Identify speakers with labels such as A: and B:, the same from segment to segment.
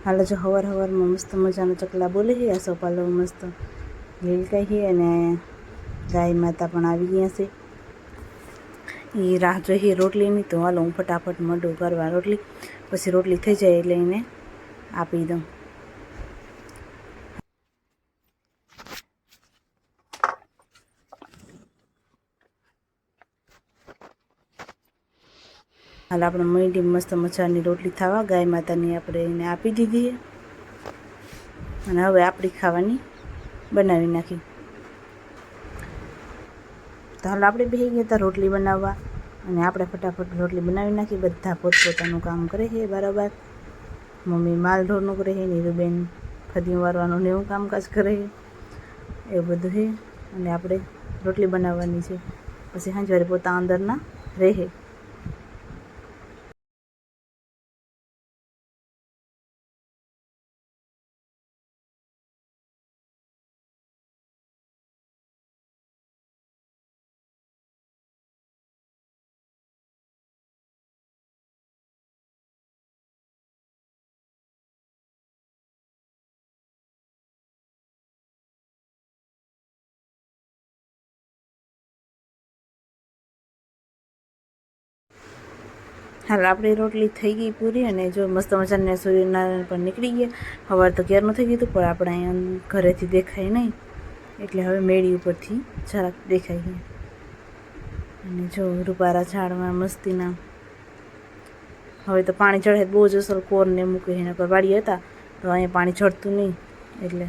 A: હાલ જો હવારમાં મસ્ત મજાના ચકલા બોલે છે. આ સોપાલો મસ્ત લીલકાઈ છે અને ગાય માતા પણ આવી ગયા છે. એ રાહ જોઈએ રોટલીની, તો હાલો હું ફટાફટ મોઢું કરવા રોટલી, પછી રોટલી થઈ જાય એટલે એને આપી દઉં. હાલ આપણે મીઠી મસ્ત મજાની રોટલી થવા ગાય માતાની આપણે એને આપી દીધી અને હવે આપણી ખાવાની બનાવી નાખી. તો હાલ આપણે બેસી ગયા હતા રોટલી બનાવવા અને આપણે ફટાફટ રોટલી બનાવી નાખી. બધા પોતપોતાનું કામ કરે છે બરાબર. મમ્મી માલ ઢોરનું કરે છે, નીરુબેન ફદીઓ વારવાનું ને એવું કામકાજ કરે છે, એવું બધું છે. અને આપણે રોટલી બનાવવાની છે, પછી સાંજવારે પોતા અંદરના રહે. હાલ આપણી રોટલી થઈ ગઈ પૂરી અને જો મસ્ત મજાને સૂર્યનારાયણ પણ નીકળી ગયા. સવાર તો ક્યારનું થઈ ગયું હતું, પણ આપણે અહીંયા ઘરેથી દેખાય નહીં એટલે હવે મેળી ઉપરથી જરાક દેખાય છે. અને જો રૂપારા ઝાડમાં મસ્તીના હવે તો પાણી ચડે બહુ જ અસલ કોરને મૂકે છે. નકર વાડી હતા તો અહીંયા પાણી ચડતું નહીં એટલે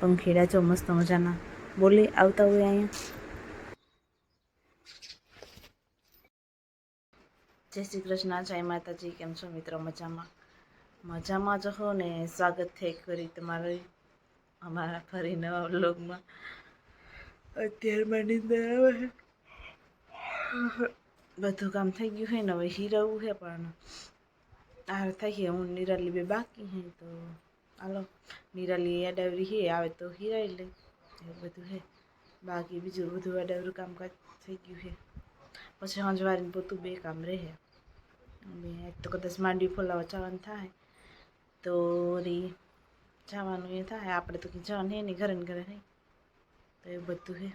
A: પંખીડા જો મસ્ત મજાના બોલે આવતા હોય અહીંયા. જય શ્રી કૃષ્ણ, જય માતાજી. કેમ છો મિત્રો? મજામાં જ હો ને. સ્વાગત છે કરી તમારું અમારા ફરી નવા વ્લોગમાં. અત્યારમાં નીંદર આવે છે, બધું કામ થઈ ગયું છે ને હવે હીરાવું છે, પણ આ થાય છે હું નિરાલી બે બાકી છે. તો હાલો નિરાલી આડાવરી છે, આવે તો હીરાઈ લે એવું બધું છે. બાકી બીજું બધું આડાવરું કામકાજ થઈ ગયું છે. પછી હંજવારીને પોતું બે કામ રહે. અને તો કદાચ માંડવી ફોલાવા જવાનું થાય તો વળી જવાનું એ થાય. આપણે તો કંઈ જવાનું હે નહીં, ઘરે ને ઘરે નહીં, તો એવું બધું છે.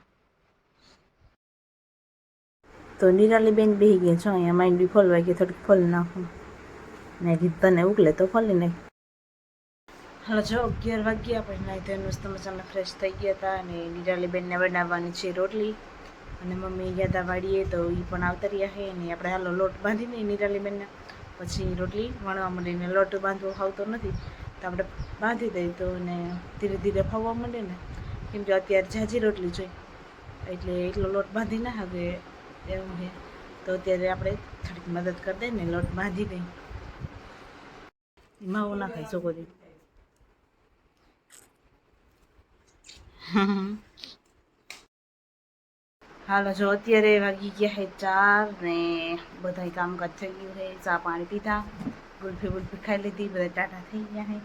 A: તો નિરાલી બેન બેસી ગયા છો અહીંયા માંડવી ફોલવા ગઈ, થોડીક ફોલ નાખું ને કીધું તને ઉકલે તો ફોલી નાખ. હાલો જો 11 વાગ્યા, આપણે નાઈ ધોઈને મસ્ત મજાના ફ્રેશ થઈ ગયા હતા. અને નિરાલી બેનને બનાવવાની છે રોટલી અને મમ્મી ગયા હતા વાડીએ, તો એ પણ આવતા રહ્યા છે. અને આપણે હાલો લોટ બાંધીને નિરાલી બેનને પછી રોટલી વણવા માંડીને. લોટ બાંધવો ફાવતો નથી તો આપણે બાંધી દઈએ તો ને ધીરે ધીરે ફાવવા માંડે ને, કેમ કે અત્યારે ઝાઝી રોટલી જોઈ એટલે એટલો લોટ બાંધી ના હવે એવું છે. તો અત્યારે આપણે થોડીક મદદ કરી દઈએ ને લોટ બાંધી દઈએ. માવું ના ખાય છોકરી. હાલો જો અત્યારે વાગી ગયા છે 4 ને બધા કામકાજ થઈ ગયું છે. ચા પાણી પીધા, ગુલ્ફી ખાઈ લીધી, બધા ટાટા થઈ ગયા છે.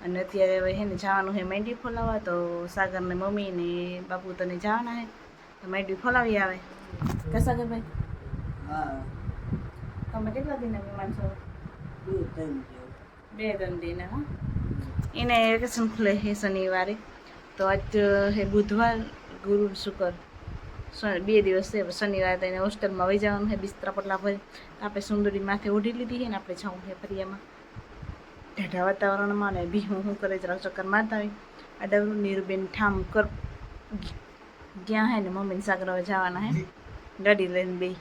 A: અને અત્યારે હવે છે ને જવાનું છે માંડવી ફોલાવવા. તો સાગરને મમ્મી ને બાપુ તને જવાના છે તો માંડવી ફોલાવી આવે. કે સાગરભાઈ? હા. તમે કેટલા દિન મહેમાન છો? 2-3 દિન. હા, એને વેકેશન ખુલે છે શનિવારે. તો આજ હે બુધવાર, ગુરુ, શુક્ર, 2 દિવસ છે. શનિવારે તો એને હોસ્ટેલમાં વહી જવાનું છે બિસ્તરા પટલા ભરી. આપણે સુંદરી માથે ઓઢી લીધી છે ને આપણે જવું છે ફરિયામાં ઢાઢા વાતાવરણમાં. ને બી હું કરે જરા ચક્કર મારતા આવી. આ ડબરું નીરુબેન ઠામ કર ગયા હે ને મમ્મીને સાગર હવે જવાના હે ગાડી લઈને બે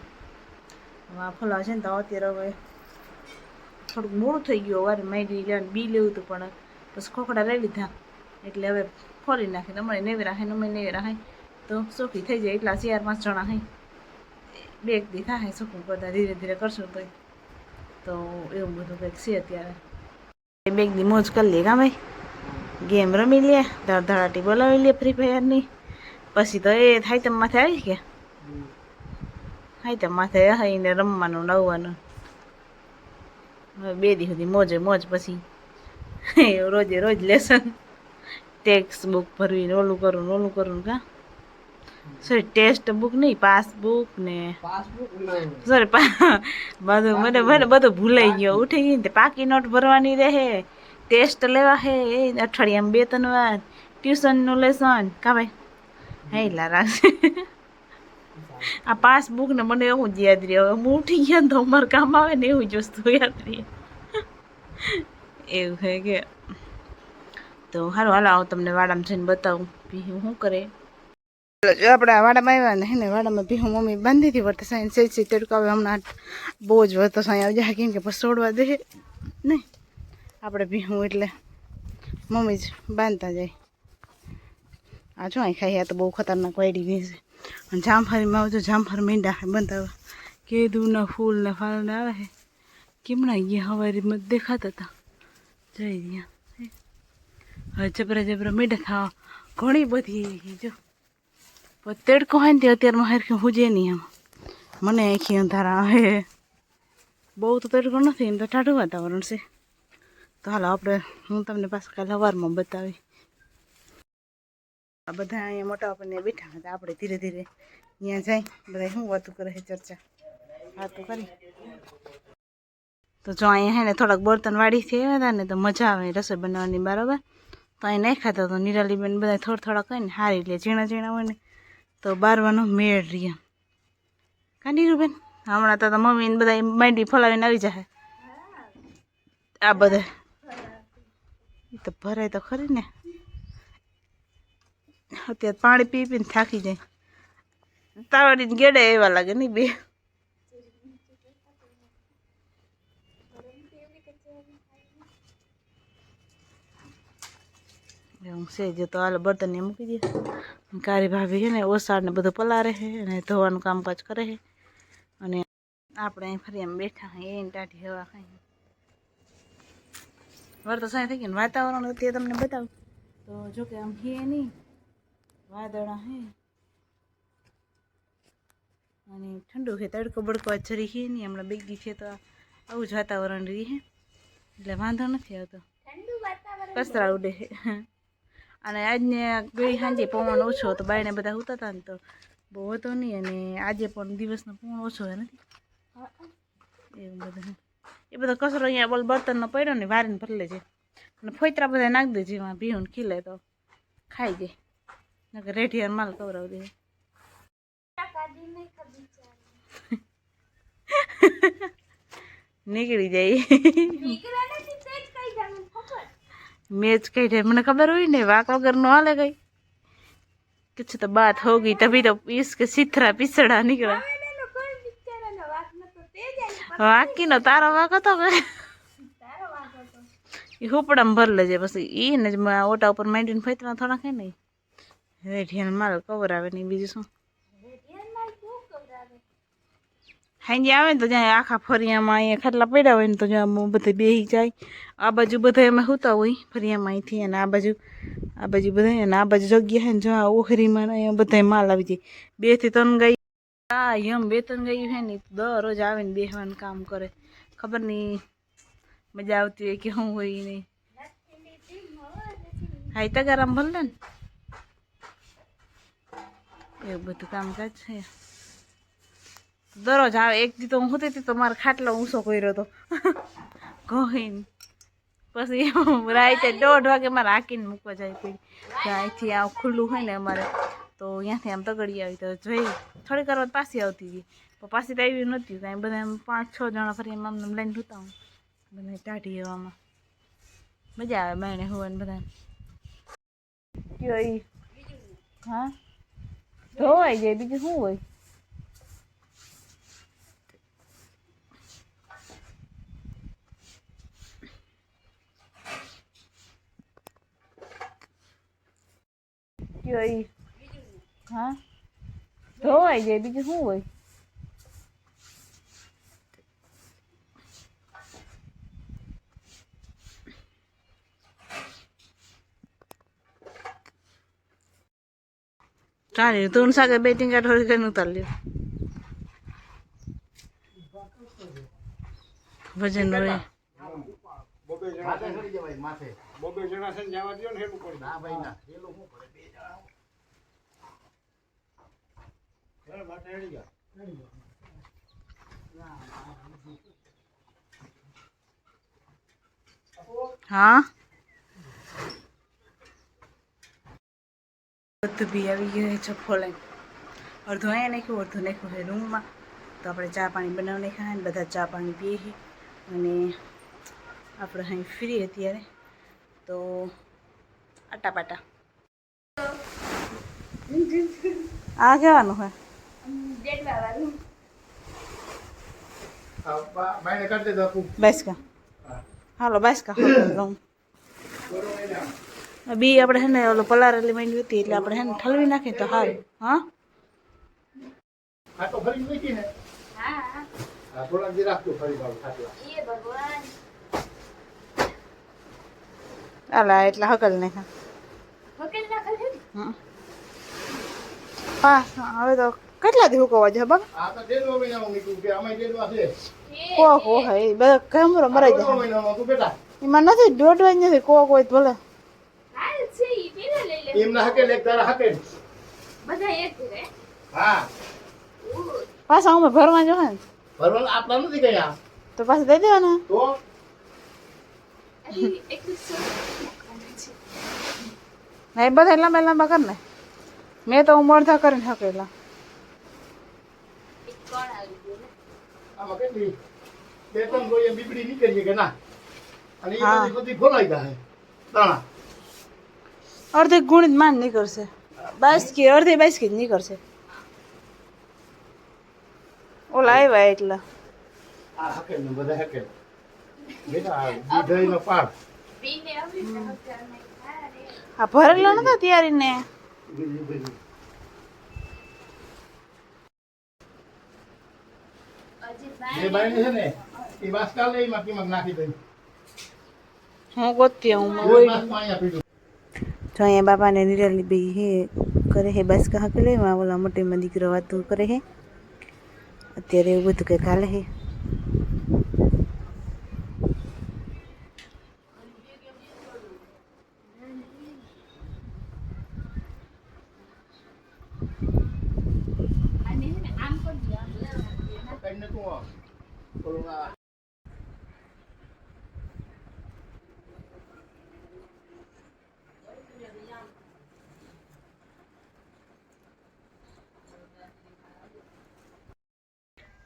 A: ફોલાવા છે ને. તો અત્યારે હવે થોડુંક મોડું થઈ ગયું. વાર માંડી લેવાનું બી લેવું હતું, પણ પછી ખોખડા લઈ લીધા એટલે હવે ફોલી નાખીને અમારે નેવરા હે ને અમે નેવરા હે તો સોખી થઈ જાય. એટલા 4-5 જણા હે, 2 દી થાય સોખું કરતા, ધીરે ધીરે કરશું તો એવું બધું કંઈક છે. અત્યારે 2 દી મોજ કરી લે. કા ભાઈ? ગેમ રમી લે, ધડાટી બોલાવી લે ફ્રી ફાયરની. પછી તો એ હાઈતમ માથે આવી ગયા. હાઈતમ માથે આવીને રમવાનું નવવાનું. હવે 2 દી સુધી મોજ. પછી રોજ લેસન, ટેક્સ્ટ બુક ભરવીને ઓલું કરું કા સોરી ટેક્સ્ટ બુક નહીં, પાસબુક ને સોરી બધું મને બધું ભૂલાઈ ગયો. ઉઠી ગઈ ને પાકી નોટ ભરવાની રહે ટેસ્ટ લેવા હે અઠવાડિયામાં 2-3 વાર ટ્યુશનનું લેસન કા ભાઈ હે લા રાખશે આ પાસબુક ને મને એવું જ યાદ રહે હું ઉઠી ગયા ને તો અમારે કામ આવે ને એવું જ વસ્તુ યાદ રહે એવું છે કે તો હાલો હાલો આવું તમને વાડામાં જઈને બતાવું ભીહું શું કરે જો આપણા વાડામાં આવ્યા ને હે ને વાડામાં ભીહું મમ્મી બાંધી હતી વર્ત સાંઈ સેજી તડકો આવે હમણાં બહુ જ વર્ત સાંઈ આવી જાય કેમ કે પછી છોડવા દે નહીં આપણે ભીહું એટલે મમ્મી જ બાંધતા જાય આ જો અહીં ખાઈ તો બહુ ખતરનાક વાયડી ગઈ છે અને જામફળીમાં આવજો જામફળ મીંડા બંધાવા કેદુના ફૂલ ને ફાલ ને આવે છે કેમણા ગયા હવારી મત દેખાતા હતા જઈ રહ્યા હવે જબરા જબરા મીંડા ખાવા ઘણી બધી જો તડકો હોય ને તે અત્યારમાં હરખી હુજે નહીં આમ મને આખી અંધારા આવે બહુ તો તડકો નથી એમ તો ઠાઠું વાતાવરણ છે તો હાલો આપણે હું તમને પાછું કાલે સવારમાં બતાવી આ બધા અહીંયા મોટા આપણને બેઠા હતા આપણે ધીરે ધીરે અહીંયા જાય બધા શું વાતું કરે છે ચર્ચા વાતું કરી તો જો અહીંયા હે ને થોડાક બર્તન વાડીથી આવ્યા હતા ને તો મજા આવે રસોઈ બનાવવાની બરાબર તો અહીં નહીં ખાતા તો નિરાલીબેન બધા થોડા કહીને હારી લે ઝીણા ઝીણા હોય ને તો બારવાનો મેળ રહીએ કા નીરુબેન હમણાં તો મમ્મીને બધા માંડી ફલાવીને આવી જાય આ બધા એ તો ભરાય તો ખરી ને અત્યારે પાણી પી પીને થાકી જાય તાવડીને ગેડે એવા લાગે નહીં બે એવું છે જો તો હાલ બર્તન ને મૂકી દે કારી ભાભી છે ને ઓસાડ ને બધું પલારે છે અને ધોવાનું કામકાજ કરે છે અને આપણે અહીં ફરી એમ બેઠા હોય એને ટાઢી હવા ખાઈ વર તો સાંઈ થઈ ગયું વાતાવરણ તે તમને બતાવું તો જોકે આમ હે નહીં વાદળા હે અને ઠંડુ છે તડકો બડકો જરી હે નહીં હમણાં બેગી છે તો આવું જ વાતાવરણ રહી હે એટલે વાંધો નથી આવતો કચરા ઉડે છે અને આજને ગઈ સાંજે પવન ઓછો હતો બાયણે બધા ઉતા હતા ને તો બહુ હતો નહીં અને આજે પણ દિવસનો પવન ઓછો હોય નથી એવું બધું એ બધો કચરો અહીંયા બોલ બર્તનનો પડ્યો ને વારીને ભરલે છે અને ફોતરા બધા નાખી દે જેમાં ભીહું ખીલે તો ખાઈ જાય નકર રેઢિયાર માલ કવરાવી દે નીકળી જાય મેચ कही थे मैंने खबर हुई नहीं वाक वगैरह न हाले गई कुछ तो बात होगी तभी तो इसके सिथरा पिसड़ा निकला वाकी न तारा वाक तो ये हुपड़म भर लेजे बस ई ने ओटा ऊपर माइंडन फैतरा थोड़ा के नहीं रेठियान माल कवर आवे नहीं बीजू શું હાંજે આવે ને તો જ્યાં આખા ફરિયામાં અહીંયા ખાટલા પડ્યા હોય ને તો જ્યાં બધે બેસી જાય આ બાજુ બધા એમાં સૂતા હોય ફરિયામાં અહીંથી અને આ બાજુ બધા અને આ બાજુ જગ્યા છે ને જો ઓહરીમાં અહીંયા બધા માલ આવી જાય 2 થી 3 ગાય આ એમ 2-3 ગાયું છે ને દરરોજ આવીને બેસવાનું કામ કરે ખબર નહીં મજા આવતી હોય કે શું હોય નહીં હાઈ તગારામ ભલે ને એવું બધું કામકાજ છે દરરોજ આવે એક દી તો હું હોતી હતી તો મારો ખાટલો ઊંચો કર્યો હતો કહીને પછી રાતે 1:30 વાગે મારે હાકીને મૂકવા જાય પડી અહીંથી આવ ખુલ્લું હોય ને અમારે તો અહીંયાથી આમ તગડી આવી તો જોઈ થોડી વાર પાછી આવતી હતી પણ પાછી તો આવી નહોતી કાંઈ બધા 5-6 જણા ફરી એમ આમ લઈને જોતા હું બધા ટાઢી હવામાં મજા આવે બાયણે હોવાને બધા કયો હા ધોવાઈ જાય બીજું શું હોય હા ધોવાઈ જાય બીજું શું હોય ચાલે તું સાગે બેટિંગ કાઢ થોડી કઈ ઉતાર લ્યો વજન હોય બોબે જણા છે જવા દો ને હેલું પડી ના ભાઈ ના હેલું હું કરે બે જણા ચાલ બાટે હેડી ગયા હા બધું બી આવી ગયું છે ફોલાઈ. અડધું અહીંયા નાખ્યું, અડધું નાખ્યું છે રૂમમાં. તો આપણે ચા પાણી બનાવીને ખાય ને બધા ચા પાણી પીએ છીએ. અને આપણે અહીં ફ્રી અત્યારે તો આટાપાટા આ કહેવાનું હોય બાસકા. હાલો બાસકા લઉં બી આપણે હે ને ઓલો પલારેલી માંડવી હતી એટલે આપણે હે ને ઠલવી નાખીએ તો હાલ. હા આલા એટલા હકલ નાખા. હા હવે તો કેટલા દી હુકવા છે બા? કોકો હે બધા કેમરો મરાઈ જાય એમાં નથી દોડવાની નથી કોક હોય તો ભલે પાછા અમે ભરવા જો ને તો પાછા દઈ દેવાના નહીં બધા લાંબા લાંબા કર ને. મેં તો ઉમરતા કરીને હકેલા અડધી ગુણ માન નીકળશે. બાસકી અડધી બાસકી જ નીકળશે. ઓલા આવ્યા એટલા હા ભરેલો નતો ત્યારે ને હું ગોતતી હું જો અહીંયા બાપાને નિરાલી બે હે કરે હે બસ કહા કે લે ઓલા મોટીમાં દીકરો વાતું કરે હે અત્યારે એવું બધું કંઈક હાલે હે.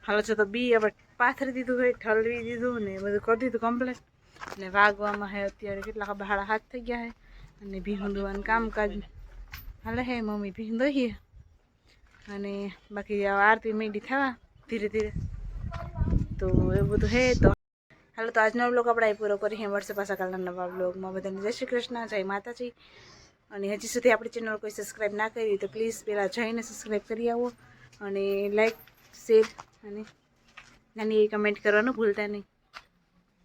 A: હાલો છે તો બી આપણે પાથરી દીધું હોય ઠલવી દીધું ને બધું કરી દીધું કમ્પ્લેટ. ને વાગવામાં હે અત્યારે કેટલા ખબર 7:30 થઈ ગયા હે અને ભીહું દોવાનું કામકાજ હાલે હે. મમ્મી ભીહું દોઈએ અને બાકી આરતી મેંડી થવા ધીરે ધીરે તો એવું બધું હે. તો હાલો તો આજનો બ્લોગ આપણે અહીં પૂરો કરીએ. મળશે પાછા કાલના નવા બ્લોગમાં. બધાને જય શ્રી કૃષ્ણ, જય માતાજી. અને હજી સુધી આપણી ચેનલ કોઈ સબસ્ક્રાઈબ ના કરી તો પ્લીઝ પહેલાં જઈને સબસ્ક્રાઈબ કરી આવો અને લાઈક શેર અને નાની એ કમેન્ટ કરવાનું ભૂલતા નહીં.